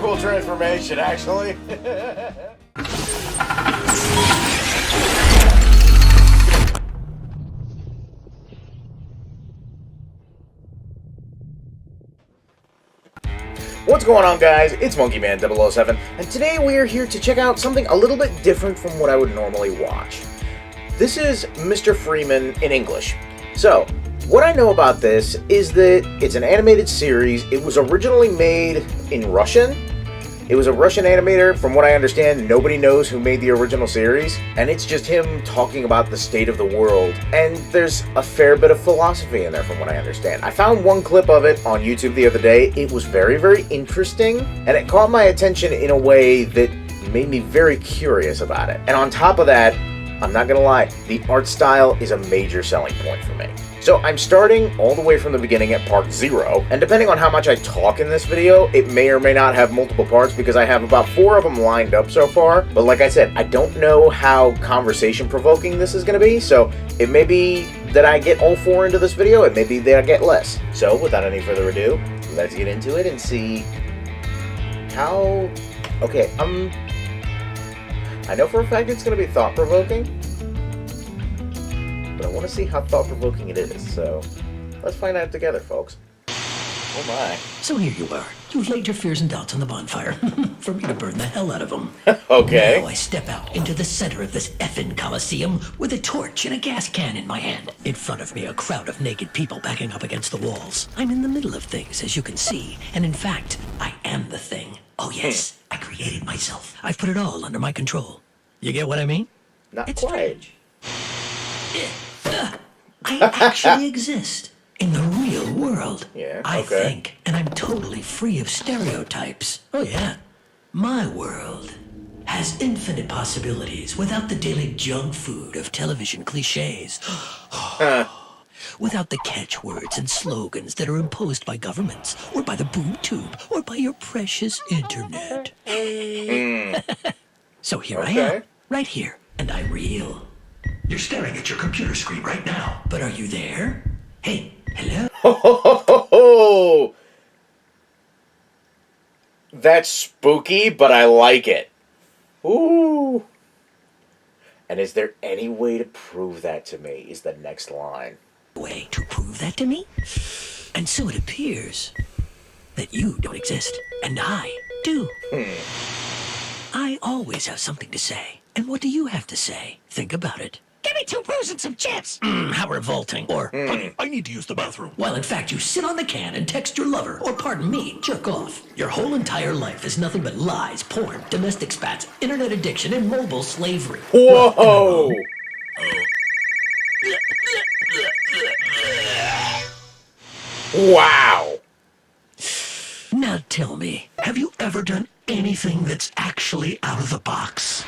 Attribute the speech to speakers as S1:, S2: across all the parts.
S1: cool transformation, actually. What's going on, guys? It's MonkeeMan 007, and today we are here to check out something a little bit different from what I would normally watch. This is Mr. Freeman in English. So, what I know about this is that it's an animated series. It was originally made in Russian. It was a Russian animator. From what I understand, nobody knows who made the original series, and it's just him talking about the state of the world. And there's a fair bit of philosophy in there, from what I understand. I found one clip of it on YouTube the other day. It was very, very interesting, and it caught my attention in a way that made me very curious about it. And on top of that, I'm not gonna lie, the art style is a major selling point for me. So I'm starting all the way from the beginning at part 0, and depending on how much I talk in this video, it may or may not have multiple parts because I have about 4 of them lined up so far. But like I said, I don't know how conversation-provoking this is going to be, so it may be that I get all 4 into this video, it may be that I get less. So without any further ado, let's get into it and see how... Okay, I know for a fact it's going to be thought-provoking, but I want to see how thought-provoking it is, so let's find out together, folks. Oh my.
S2: So here you are. You've laid your fears and doubts on the bonfire for me to burn the hell out of them.
S1: Okay.
S2: Now I step out into the center of this effing coliseum with a torch and a gas can in my hand. In front of me, a crowd of naked people backing up against the walls. I'm in the middle of things, as you can see, and in fact, I am the thing. Oh yes, I created myself. I've put it all under my control. You get what I mean?
S1: Not
S2: it's
S1: quite.
S2: I actually exist in the real world.
S1: Yeah,
S2: I
S1: okay.
S2: think, and I'm totally free of stereotypes. Oh yeah. My world has infinite possibilities without the daily junk food of television cliches. Without the catchwords and slogans that are imposed by governments, or by the boob tube, or by your precious internet. So here I am, right here, and I'm real. You're staring at your computer screen right now, but are you there? Hey, hello?
S1: Ho! That's spooky, but I like it. Ooh. And is there any way to prove that to me, is the next line.
S2: Way to prove that to me? And so it appears that you don't exist, and I do. I always have something to say. And what do you have to say? Think about it. Give me 2 brews and some chips! How revolting. Or, honey, I need to use the bathroom. While in fact you sit on the can and text your lover, or pardon me, jerk off. Your whole entire life is nothing but lies, porn, domestic spats, internet addiction, and mobile slavery.
S1: Whoa! Wow!
S2: Now tell me, have you ever done anything that's actually out of the box?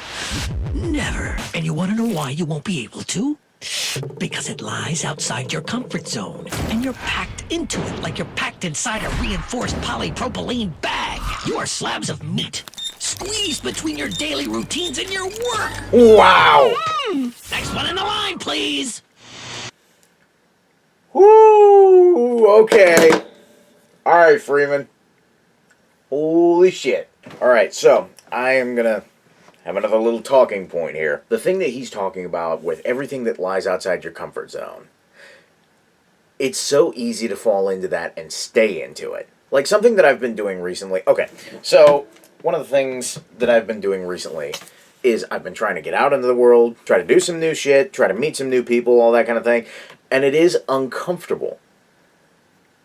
S2: Never. And you want to know why you won't be able to? Because it lies outside your comfort zone, and you're packed into it like you're packed inside a reinforced polypropylene bag. You are slabs of meat, squeezed between your daily routines and your work.
S1: Wow!
S2: Next one in the line, please.
S1: Woo! Okay. Alright, Freeman. Holy shit. Alright, so I am gonna have another little talking point here. The thing that he's talking about with everything that lies outside your comfort zone. It's so easy to fall into that and stay into it. Like something that I've been doing recently. Okay, so one of the things that I've been doing recently is I've been trying to get out into the world, try to do some new shit, try to meet some new people, all that kind of thing. And it is uncomfortable.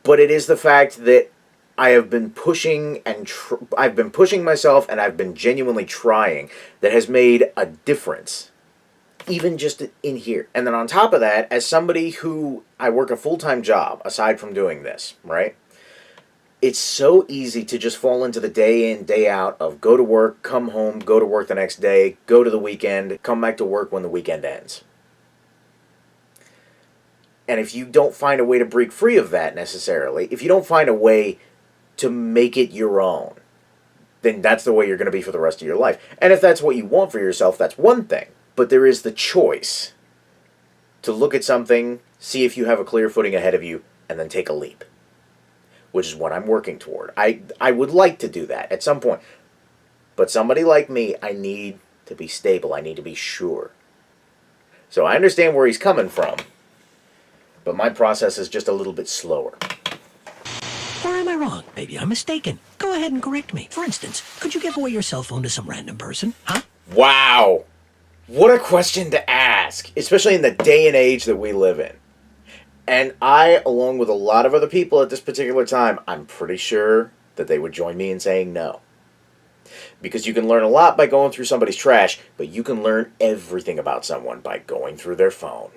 S1: But it is the fact that I have been pushing and I've been pushing myself, and I've been genuinely trying, that has made a difference, even just in here. And then on top of that, as somebody who I work a full-time job aside from doing this, right? It's so easy to just fall into the day in, day out of go to work, come home, go to work the next day, go to the weekend, come back to work when the weekend ends. And if you don't find a way to break free of that necessarily, if you don't find a way to make it your own, then that's the way you're going to be for the rest of your life. And if that's what you want for yourself, that's one thing. But there is the choice to look at something, see if you have a clear footing ahead of you, and then take a leap. which is what I'm working toward. I would like to do that at some point. But somebody like me, I need to be stable. I need to be sure. So I understand where he's coming from, but my process is just a little bit slower.
S2: Or am I wrong? Maybe I'm mistaken. Go ahead and correct me. For instance, could you give away your cell phone to some random person? Huh?
S1: Wow! What a question to ask, especially in the day and age that we live in. And I, along with a lot of other people at this particular time, I'm pretty sure that they would join me in saying no. Because you can learn a lot by going through somebody's trash, but you can learn everything about someone by going through their phone.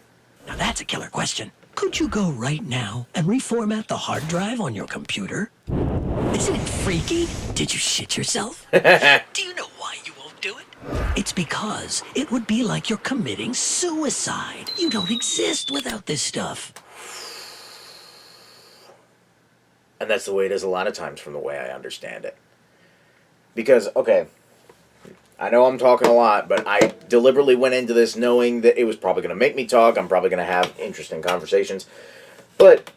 S2: Now that's a killer question. Could you go right now and reformat the hard drive on your computer? Isn't it freaky? Did you shit yourself? Do you know why you won't do it? It's because it would be like you're committing suicide. You don't exist without this stuff.
S1: And that's the way it is a lot of times from the way I understand it. Because, okay, I know I'm talking a lot, but I deliberately went into this knowing that it was probably going to make me talk. I'm probably going to have interesting conversations. But,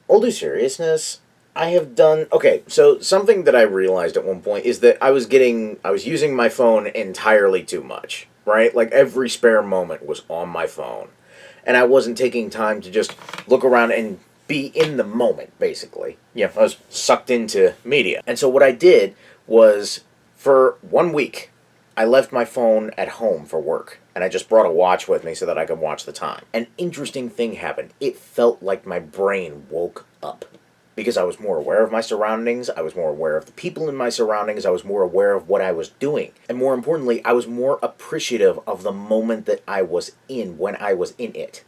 S1: all due seriousness, I have done... Okay, so something that I realized at one point is that I was using my phone entirely too much, right? Like, every spare moment was on my phone. And I wasn't taking time to just look around and be in the moment, basically. Yeah, I was sucked into media. And so what I did was... For 1 week, I left my phone at home for work, and I just brought a watch with me so that I could watch the time. An interesting thing happened. It felt like my brain woke up. Because I was more aware of my surroundings, I was more aware of the people in my surroundings, I was more aware of what I was doing. And more importantly, I was more appreciative of the moment that I was in when I was in it.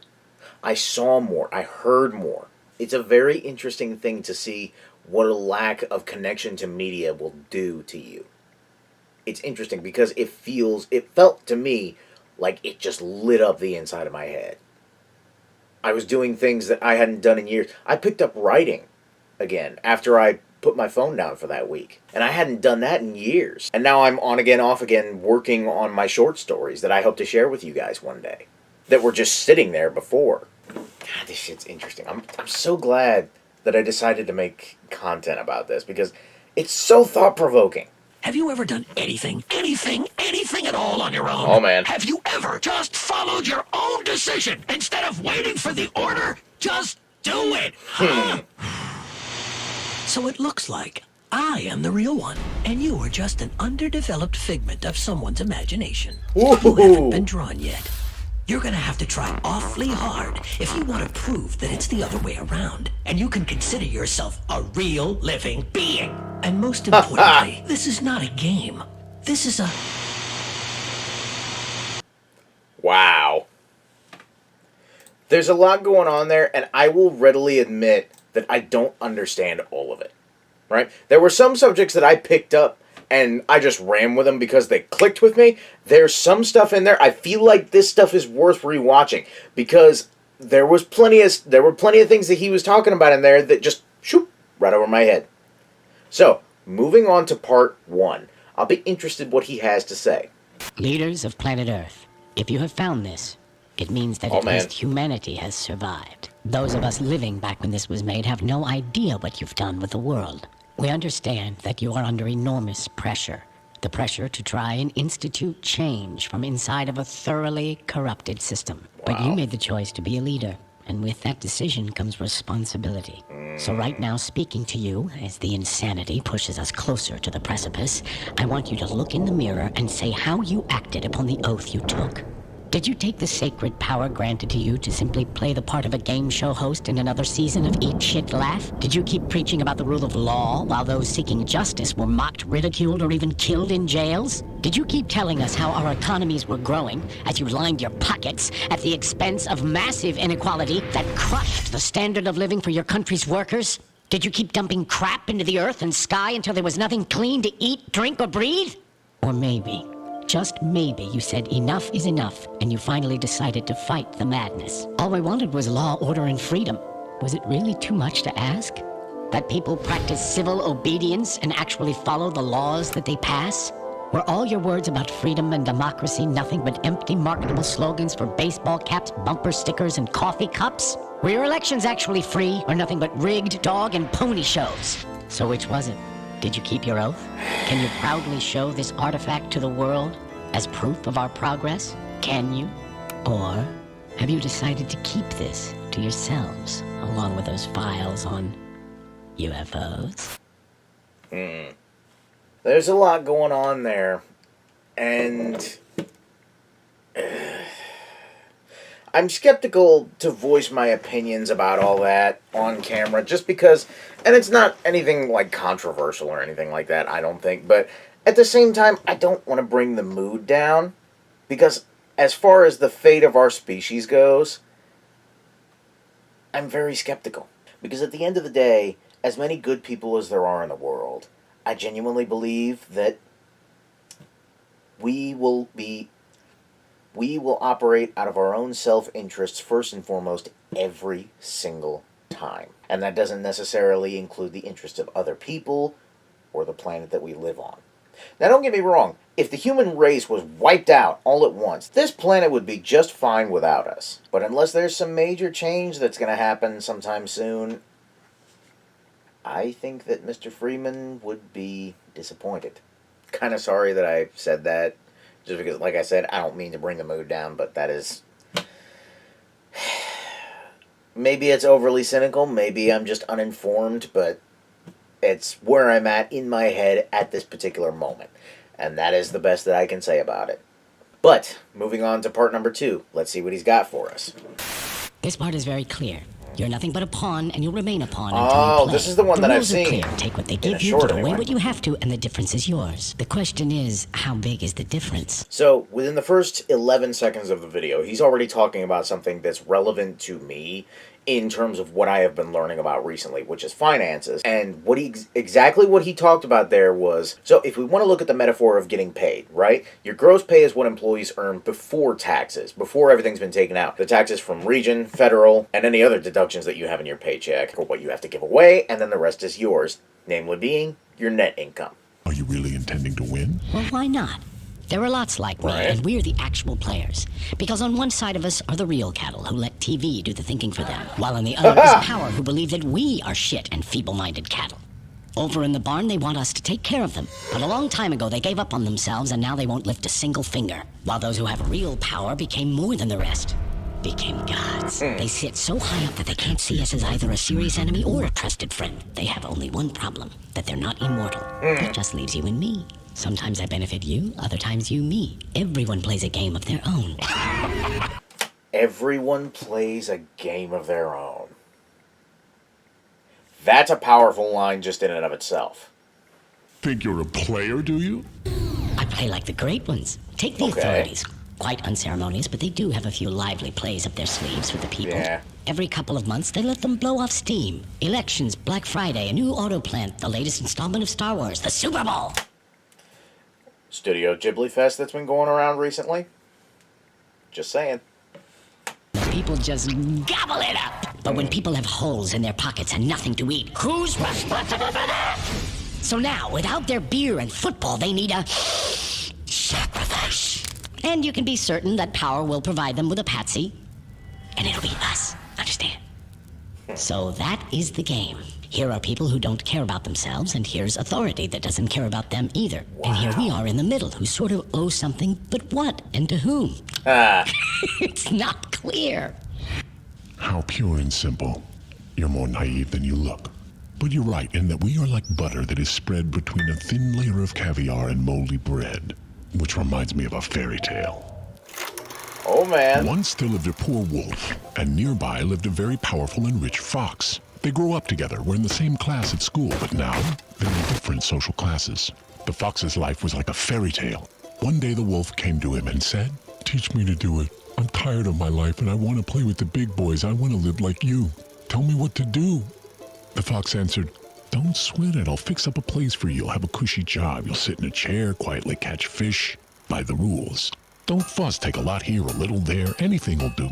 S1: I saw more, I heard more. It's a very interesting thing to see what a lack of connection to media will do to you. It's interesting because it felt to me like it just lit up the inside of my head. I was doing things that I hadn't done in years. I picked up writing again after I put my phone down for that week. And I hadn't done that in years. And now I'm on again, off again, working on my short stories that I hope to share with you guys one day. That were just sitting there before. God, this shit's interesting. I'm so glad that I decided to make content about this because it's so thought-provoking.
S2: Have you ever done anything at all on your own?
S1: Oh, man.
S2: Have you ever just followed your own decision instead of waiting for the order? Just do it, huh? So it looks like I am the real one, and you are just an underdeveloped figment of someone's imagination.
S1: Ooh.
S2: You haven't been drawn yet. You're gonna have to try awfully hard if you want to prove that it's the other way around, and you can consider yourself a real living being. And most importantly, this is not a game. This is a...
S1: Wow. There's a lot going on there, and I will readily admit that I don't understand all of it. Right? There were some subjects that I picked up and I just ran with them because they clicked with me. There's some stuff in there. I feel like this stuff is worth rewatching because there were plenty of things that he was talking about in there that just shoop right over my head. So, moving on to part 1. I'll be interested what he has to say.
S3: Leaders of planet Earth, if you have found this, it means that at least humanity has survived. Those of us living back when this was made have no idea what you've done with the world. We understand that you are under enormous pressure. The pressure to try and institute change from inside of a thoroughly corrupted system. Wow. But you made the choice to be a leader, and with that decision comes responsibility. So right now, speaking to you, as the insanity pushes us closer to the precipice, I want you to look in the mirror and say how you acted upon the oath you took. Did you take the sacred power granted to you to simply play the part of a game show host in another season of Eat Shit Laugh? Did you keep preaching about the rule of law while those seeking justice were mocked, ridiculed, or even killed in jails? Did you keep telling us how our economies were growing as you lined your pockets at the expense of massive inequality that crushed the standard of living for your country's workers? Did you keep dumping crap into the earth and sky until there was nothing clean to eat, drink, or breathe? Or maybe... just maybe you said enough is enough, and you finally decided to fight the madness. All we wanted was law, order, and freedom. Was it really too much to ask? That people practice civil obedience and actually follow the laws that they pass? Were all your words about freedom and democracy nothing but empty marketable slogans for baseball caps, bumper stickers, and coffee cups? Were your elections actually free, or nothing but rigged dog and pony shows? So which was it? Did you keep your oath? Can you proudly show this artifact to the world as proof of our progress? Can you? Or have you decided to keep this to yourselves, along with those files on UFOs?
S1: There's a lot going on there, and I'm skeptical to voice my opinions about all that on camera, just because, and it's not anything like controversial or anything like that, I don't think, but at the same time, I don't want to bring the mood down, because as far as the fate of our species goes, I'm very skeptical. Because at the end of the day, as many good people as there are in the world, I genuinely believe that we will operate out of our own self-interests first and foremost every single time. And that doesn't necessarily include the interests of other people or the planet that we live on. Now, don't get me wrong. If the human race was wiped out all at once, this planet would be just fine without us. But unless there's some major change that's going to happen sometime soon, I think that Mr. Freeman would be disappointed. Kind of sorry that I said that. Just because, like I said, I don't mean to bring the mood down, but that is... Maybe it's overly cynical, maybe I'm just uninformed, but it's where I'm at in my head at this particular moment. And that is the best that I can say about it. But, moving on to part number 2, let's see what he's got for us.
S3: This part is very clear. You're nothing but a pawn, and you'll remain a pawn until
S1: Oh,
S3: you play.
S1: this is the one that I've
S3: rules are
S1: seen.
S3: clear. Take what they give you, give away what you have to, and the difference is yours. The question is, how big is the difference?
S1: So, within the first 11 seconds of the video, he's already talking about something that's relevant to me in terms of what I have been learning about recently, which is finances. And exactly what he talked about there was, so if we want to look at the metaphor of getting paid, right? Your gross pay is what employees earn before taxes, before everything's been taken out. The taxes from region, federal, and any other deductions that you have in your paycheck, or what you have to give away, and then the rest is yours, namely being your net income.
S4: Are you really intending to win?
S3: Well, why not? There are lots like me, and we're the actual players. Because on one side of us are the real cattle who let TV do the thinking for them, while on the other is power who believe that we are shit and feeble-minded cattle. Over in the barn, they want us to take care of them. But a long time ago, they gave up on themselves, and now they won't lift a single finger. While those who have real power became more than the rest. Became gods. They sit so high up that they can't see us as either a serious enemy or a trusted friend. They have only one problem, that they're not immortal. That just leaves you and me. Sometimes I benefit you, other times you me. Everyone plays a game of their own.
S1: Everyone plays a game of their own. That's a powerful line just in and of itself.
S4: Think you're a player, do you?
S3: I play like the great ones. Take the authorities. Quite unceremonious, but they do have a few lively plays up their sleeves with the people.
S1: Yeah.
S3: Every couple of months, they let them blow off steam. Elections, Black Friday, a new auto plant, the latest installment of Star Wars, the Super Bowl.
S1: Studio Ghibli Fest that's been going around recently. Just saying.
S3: People just gobble it up. But when people have holes in their pockets and nothing to eat, who's responsible for that? So now, without their beer and football, they need a sacrifice. And you can be certain that power will provide them with a patsy. And it'll be us. Understand? So that is the game. Here are people who don't care about themselves, and here's authority that doesn't care about them either. Wow. And here we are in the middle, who sort of owe something, but what and to whom? It's not clear.
S4: How pure and simple. You're more naive than you look. But you're right in that we are like butter that is spread between a thin layer of caviar and moldy bread, which reminds me of a fairy tale.
S1: Oh, man.
S4: Once there lived a poor wolf, and nearby lived a very powerful and rich fox. They grew up together, were in the same class at school, but now they're in different social classes. The fox's life was like a fairy tale. One day the wolf came to him and said, "Teach me to do it. I'm tired of my life and I want to play with the big boys. I want to live like you. Tell me what to do." The fox answered, "Don't sweat it. I'll fix up a place for you. You'll have a cushy job. You'll sit in a chair, quietly catch fish, by the rules. Don't fuss. Take a lot here, a little there. Anything will do."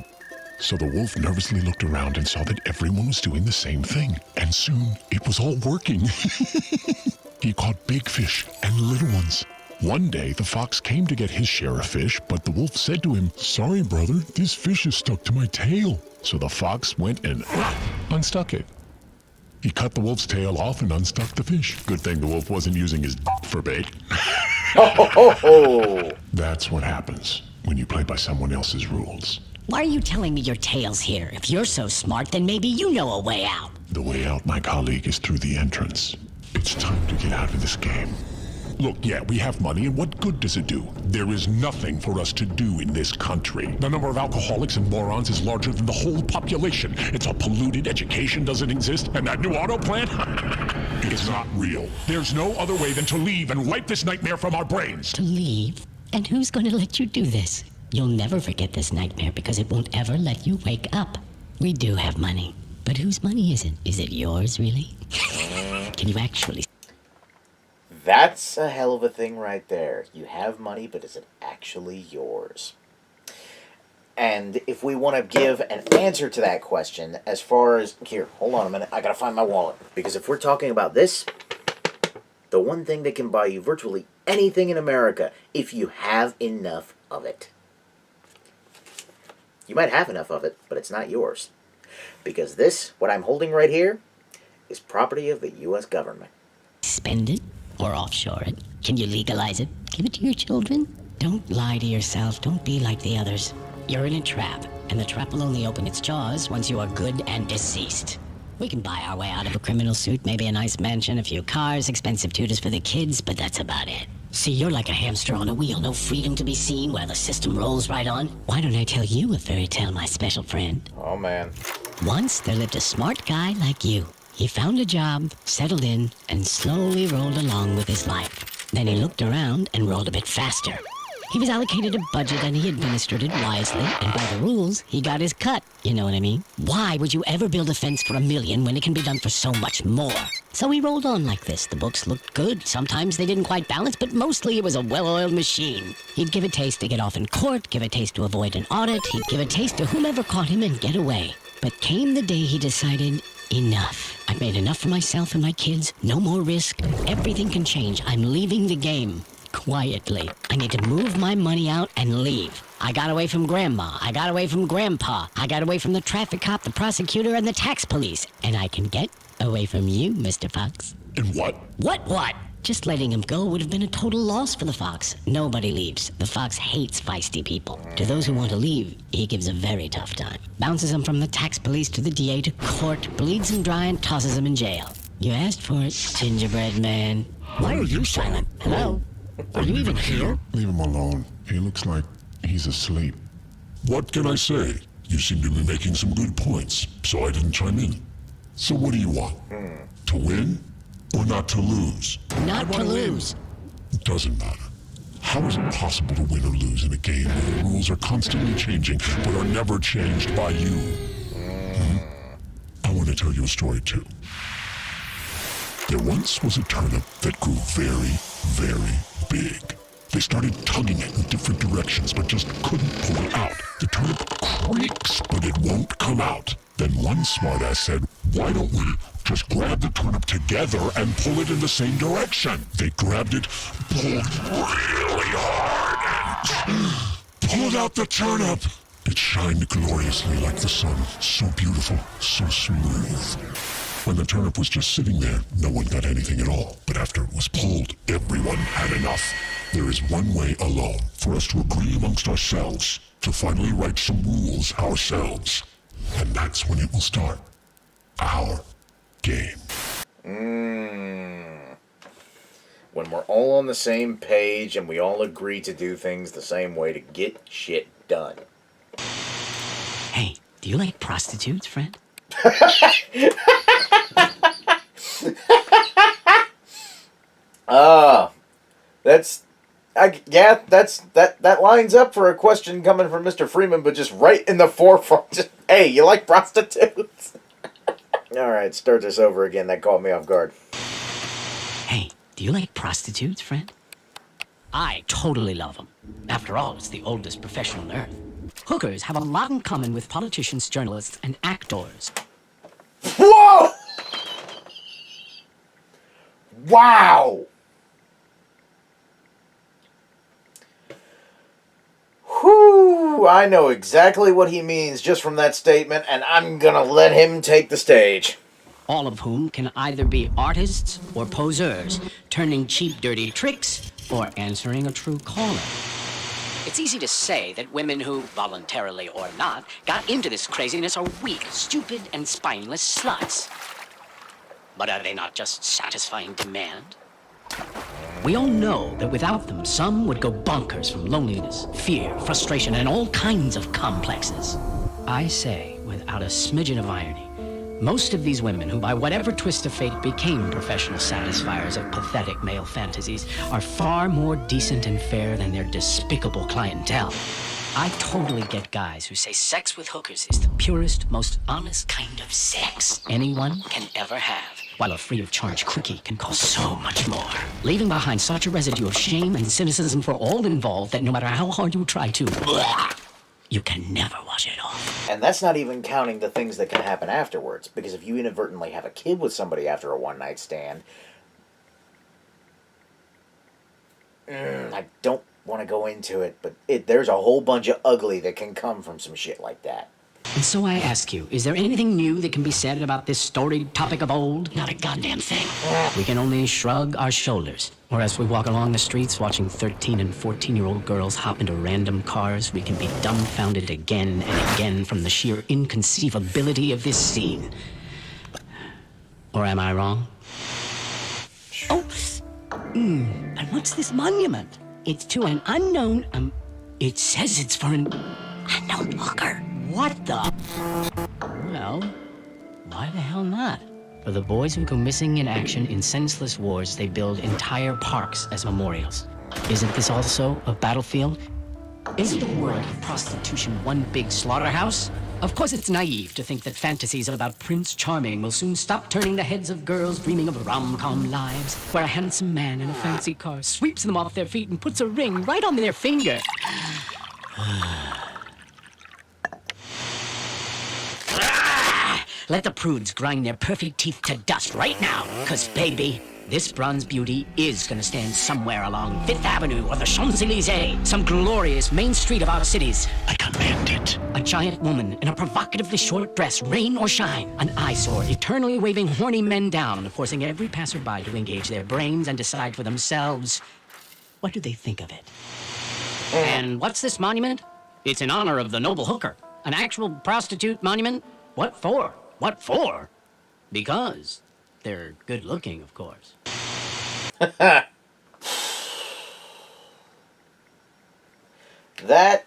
S4: So the wolf nervously looked around and saw that everyone was doing the same thing. And soon, it was all working. He caught big fish and little ones. One day, the fox came to get his share of fish, but the wolf said to him, "Sorry, brother, this fish is stuck to my tail." So the fox went and unstuck it. He cut the wolf's tail off and unstuck the fish. Good thing the wolf wasn't using his for bait.
S1: Oh.
S4: That's what happens when you play by someone else's rules.
S3: Why are you telling me your tale's here? If you're so smart, then maybe you know a way out.
S4: The way out, my colleague, is through the entrance. It's time to get out of this game. Look, yeah, we have money, and what good does it do? There is nothing for us to do in this country. The number of alcoholics and morons is larger than the whole population. It's all polluted, education doesn't exist, and that new auto plant? It's not real. There's no other way than to leave and wipe this nightmare from our brains.
S3: To leave? And who's going to let you do this? You'll never forget this nightmare because it won't ever let you wake up. We do have money. But whose money is it? Is it yours, really? Can you actually...
S1: That's a hell of a thing right there. You have money, but is it actually yours? And if we want to give an answer to that question, as far as... Here, hold on a minute. I gotta find my wallet. Because if we're talking about this, the one thing that can buy you virtually anything in America, if you have enough of it. You might have enough of it, but it's not yours. Because this, what I'm holding right here, is property of the U.S. government.
S3: Spend it or offshore it? Can you legalize it? Give it to your children? Don't lie to yourself. Don't be like the others. You're in a trap, and the trap will only open its jaws once you are good and deceased. We can buy our way out of a criminal suit, maybe a nice mansion, a few cars, expensive tutors for the kids, but that's about it. See, you're like a hamster on a wheel, no freedom to be seen while the system rolls right on. Why don't I tell you a fairy tale, my special friend?
S1: Oh, man.
S3: Once there lived a smart guy like you. He found a job, settled in, and slowly rolled along with his life. Then he looked around and rolled a bit faster. He was allocated a budget and he administered it wisely, and by the rules, he got his cut. You know what I mean? Why would you ever build a fence for $1 million when it can be done for so much more? So he rolled on like this. The books looked good. Sometimes they didn't quite balance, but mostly it was a well-oiled machine. He'd give a taste to get off in court, give a taste to avoid an audit, he'd give a taste to whomever caught him and get away. But came the day he decided, enough. I've made enough for myself and my kids. No more risk. Everything can change. I'm leaving the game. Quietly. I need to move my money out and leave. I got away from Grandma. I got away from Grandpa. I got away from the traffic cop, the prosecutor, and the tax police. And I can get away from you, Mr. Fox.
S4: And what?
S3: What? Just letting him go would have been a total loss for the fox. Nobody leaves. The fox hates feisty people. To those who want to leave, he gives a very tough time. Bounces them from the tax police to the DA to court, bleeds them dry, and tosses them in jail. You asked for it, gingerbread man. Why are you silent? Hello? Are you even here?
S4: Leave him alone. He looks like he's asleep. What can I say? You seem to be making some good points, so I didn't chime in. So what do you want? To win or not to lose?
S3: Not to lose.
S4: It doesn't matter. How is it possible to win or lose in a game where the rules are constantly changing but are never changed by you? I want to tell you a story too. There once was a turnip that grew very, very big. They started tugging it in different directions, but just couldn't pull it out. The turnip creaks, but it won't come out. Then one smartass said, why don't we just grab the turnip together and pull it in the same direction? They grabbed it, pulled really hard, and pulled out the turnip. It shined gloriously like the sun, so beautiful, so smooth. When the turnip was just sitting there, no one got anything at all. But after it was pulled, everyone had enough. There is one way alone for us to agree amongst ourselves, to finally write some rules ourselves. And that's when it will start. Our game.
S1: When we're all on the same page and we all agree to do things the same way to get shit done.
S3: Hey, do you like prostitutes, friend? That lines up for a question coming from Mr. Freeman, but just right in the forefront. Just, hey, you like prostitutes? Alright, start this over again. That caught me off guard. Hey, do you like prostitutes, friend? I totally love them. After all, it's the oldest profession on earth. Hookers have a lot in common with politicians, journalists, and actors.
S1: Whoa! Wow! I know exactly what he means just from that statement, and I'm gonna let him take the stage.
S3: All of whom can either be artists or poseurs, turning cheap, dirty tricks or answering a true calling. It's easy to say that women who, voluntarily or not, got into this craziness are weak, stupid, and spineless sluts. But are they not just satisfying demand? We all know that without them, some would go bonkers from loneliness, fear, frustration, and all kinds of complexes. I say, without a smidgen of irony, most of these women who, by whatever twist of fate, became professional satisfiers of pathetic male fantasies are far more decent and fair than their despicable clientele. I totally get guys who say sex with hookers is the purest, most honest kind of sex anyone can ever have, while a free-of-charge quickie can cost so much more, leaving behind such a residue of shame and cynicism for all involved that no matter how hard you try to, you can never wash it off.
S1: And that's not even counting the things that can happen afterwards, because if you inadvertently have a kid with somebody after a one-night stand, I don't want to go into it, but there's a whole bunch of ugly that can come from some shit like that.
S3: And so I ask you, is there anything new that can be said about this storied topic of old? Not a goddamn thing. We can only shrug our shoulders. Or as we walk along the streets watching 13 and 14-year-old girls hop into random cars, we can be dumbfounded again and again from the sheer inconceivability of this scene. Or am I wrong? Oh, and what's this monument? It's to an unknown, it says it's for an unknown hooker. What the? Well, why the hell not? For the boys who go missing in action in senseless wars, they build entire parks as memorials. Isn't this also a battlefield? Isn't the world of prostitution one big slaughterhouse? Of course it's naive to think that fantasies about Prince Charming will soon stop turning the heads of girls dreaming of rom-com lives, where a handsome man in a fancy car sweeps them off their feet and puts a ring right on their finger. Let the prudes grind their perfect teeth to dust right now, because, baby, this bronze beauty is gonna stand somewhere along Fifth Avenue or the Champs-Élysées, some glorious main street of our cities.
S4: I command it.
S3: A giant woman in a provocatively short dress, rain or shine. An eyesore eternally waving horny men down, forcing every passerby to engage their brains and decide for themselves, what do they think of it? And what's this monument? It's in honor of the noble hooker. An actual prostitute monument? What for? What for? Because they're good looking, of course.
S1: That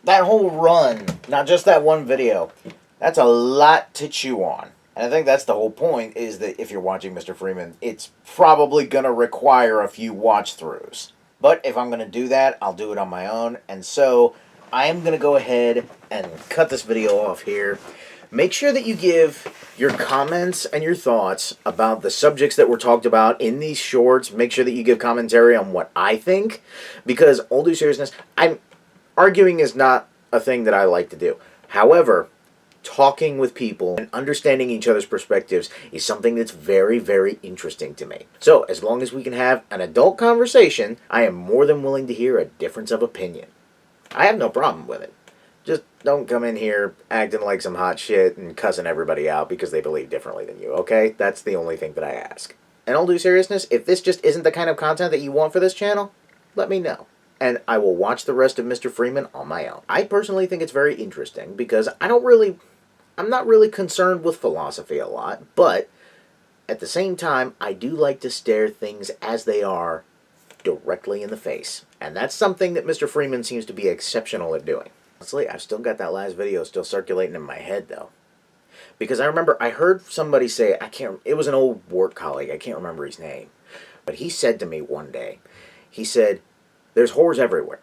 S1: whole run, not just that one video, that's a lot to chew on. And I think that's the whole point, is that if you're watching Mr. Freeman, it's probably going to require a few watch-throughs. But if I'm going to do that, I'll do it on my own. And so I am going to go ahead and cut this video off here. Make sure that you give your comments and your thoughts about the subjects that were talked about in these shorts. Make sure that you give commentary on what I think, because all due seriousness, arguing is not a thing that I like to do. However, talking with people and understanding each other's perspectives is something that's very, very interesting to me. So, as long as we can have an adult conversation, I am more than willing to hear a difference of opinion. I have no problem with it. Just don't come in here acting like some hot shit and cussing everybody out because they believe differently than you, okay? That's the only thing that I ask. In all due seriousness, if this just isn't the kind of content that you want for this channel, let me know. And I will watch the rest of Mr. Freeman on my own. I personally think it's very interesting because I'm not really concerned with philosophy a lot, but at the same time, I do like to stare things as they are directly in the face. And that's something that Mr. Freeman seems to be exceptional at doing. Honestly, I've still got that last video still circulating in my head, though. Because I remember, I heard somebody say, it was an old work colleague, I can't remember his name. But he said to me one day, he said, there's whores everywhere.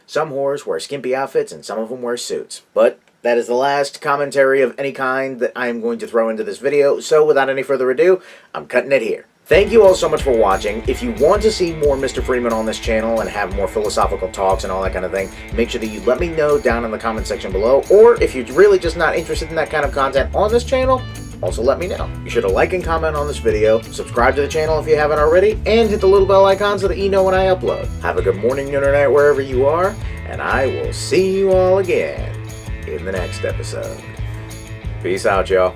S1: Some whores wear skimpy outfits and some of them wear suits. But that is the last commentary of any kind that I am going to throw into this video. So without any further ado, I'm cutting it here. Thank you all so much for watching. If you want to see more Mr. Freeman on this channel and have more philosophical talks and all that kind of thing, make sure that you let me know down in the comment section below. Or if you're really just not interested in that kind of content on this channel, also let me know. Be sure to like and comment on this video, subscribe to the channel if you haven't already, and hit the little bell icon so that you know when I upload. Have a good morning, noon, or night wherever you are, and I will see you all again in the next episode. Peace out, y'all.